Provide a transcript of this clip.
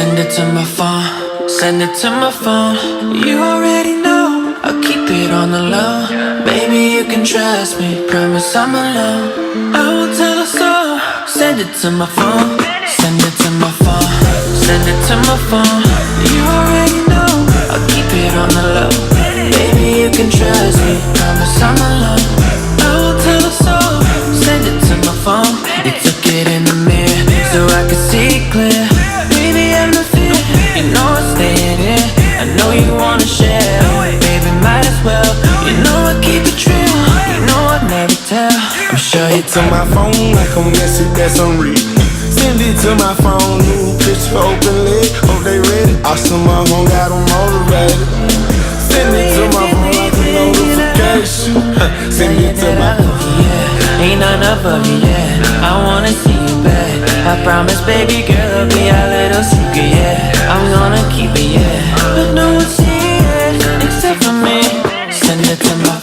Send it to my phone, send it to my phone. You already know, I'll keep it on the low. Baby, you can trust me, promise I'm alone. I will tell her so. Send it to my phone, send it to my phone, send it to my phone. You already know, I'll keep it on the low. Baby, you can trust me, promise I'm alone. I will tell her so. Send it to my phone. You took it in the mirror so I could see clear. Baby, I'm no fear, you know I'm staying here. I know you wanna share, baby, might as well. You know I keep it real, you know I'd never tell. I'm sure you To my phone like I'm Messi, that's on read. Send it to my phone, new picture open leg. Hope they ready. Awesome, my phone got them motivated. Send it to my phone like a notification. Send it to my phone. yeah. Ain't none above you, yeah. I wanna see you back. I promise, baby girl, it'll be our little secret, yeah. I'm gonna keep it, yeah. But no one see it except for me. Send it to my